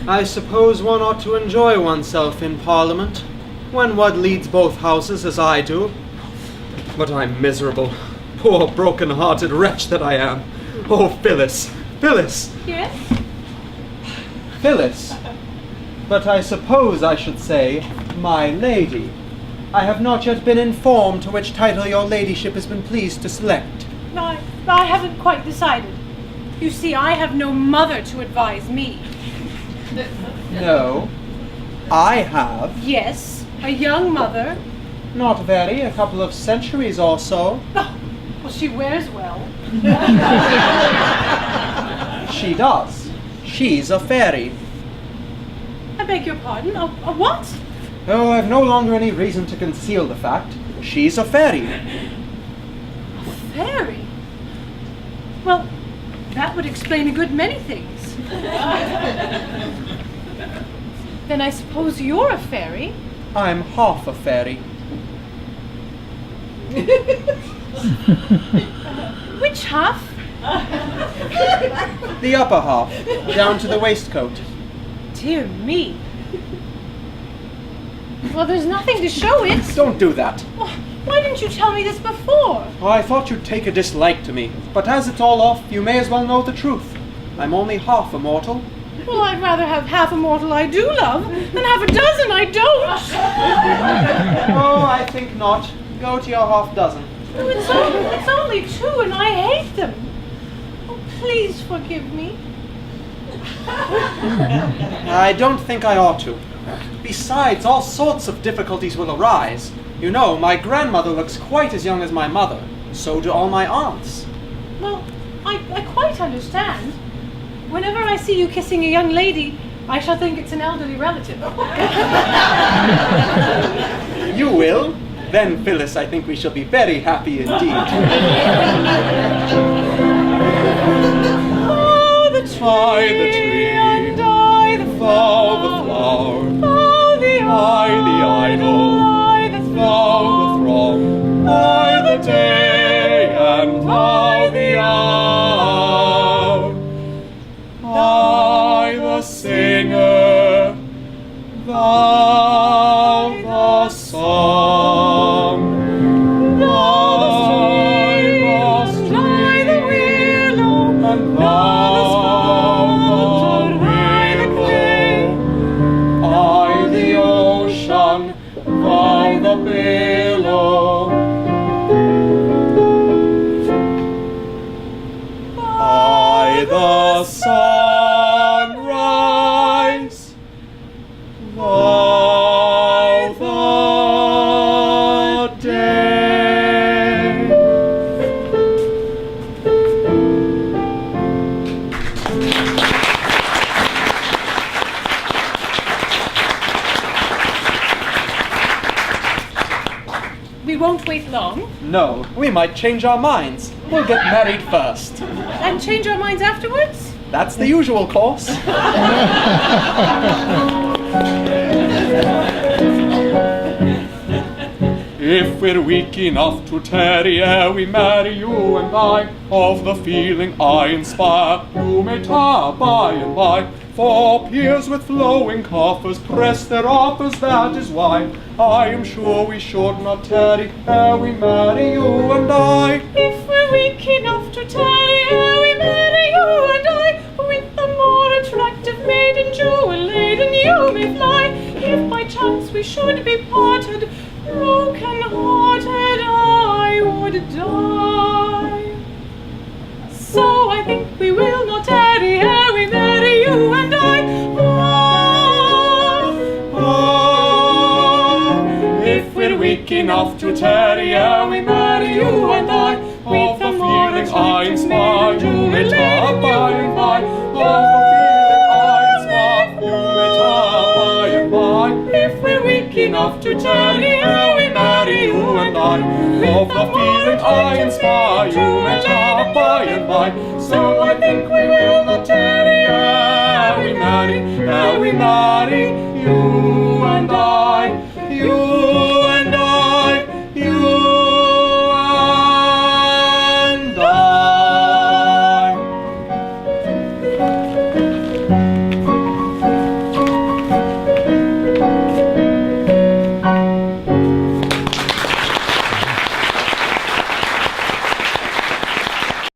I suppose one ought to enjoy oneself in Parliament, when one leads both houses as I do. But I'm miserable. Poor broken-hearted wretch that I am. Oh, Phyllis! Phyllis! Yes? Phyllis! But I suppose I should say, my lady. I have not yet been informed to which title your ladyship has been pleased to select. I haven't quite decided. You see, I have no mother to advise me. No, I have. Yes, a young mother. Not very, a couple of centuries or so. Oh, well, she wears well. She does. She's a fairy. I beg your pardon? A what? Oh, I've no longer any reason to conceal the fact. She's a fairy. A fairy? Well, that would explain a good many things. Then I suppose you're a fairy? I'm half a fairy. Which half? The upper half, down to the waistcoat. Dear me. Well, there's nothing to show it. Don't do that. Well, why didn't you tell me this before? Oh, I thought you'd take a dislike to me, but as it's all off, you may as well know the truth. I'm only half a mortal. Well, I'd rather have half a mortal I do love than have a dozen I don't. Oh, I think not. Go to your half dozen. Oh, it's only two and I hate them. Oh, please forgive me. I don't think I ought to. Besides, all sorts of difficulties will arise. You know, my grandmother looks quite as young as my mother. So do all my aunts. Well, I quite understand. Whenever I see you kissing a young lady, I shall think it's an elderly relative. You will? Then, Phyllis, I think we shall be very happy indeed. Oh, the tree, and I, the flower, the flower, oh, the I, the idol, I, the thou, the throng, I, the day, and I, the hour, I, the singer, thou, the song, thou, the stream, the willow, and thou, the willow, I, the ocean, thou, the billow, I, the sunrise, thou, the day. We won't wait long. No, we might change our minds. We'll get married first. And change our minds afterwards? That's the usual course. If we're weak enough to tarry ere we marry, you and I, of the feeling I inspire, you may tire by and by. For peers with flowing coffers press their offers, that is why I am sure we should not tarry ere we marry, you and I. If we're weak enough to tarry ere we marry, you and I, with the more attractive maiden jewel-laden you may fly. If by chance we should be parted, broken-hearted I would die. So I think we will not tarry ere we marry, you and I. If we're weak enough to tarry ere we marry, you and I, of the feeling I inspire, you may tire by and by. Of the feeling I inspire, you may tire by and by. If we're weak enough to tarry ere we marry, you and I, of the feeling I inspire, you may tire by and by. So I think we will not tarry ere we marry, you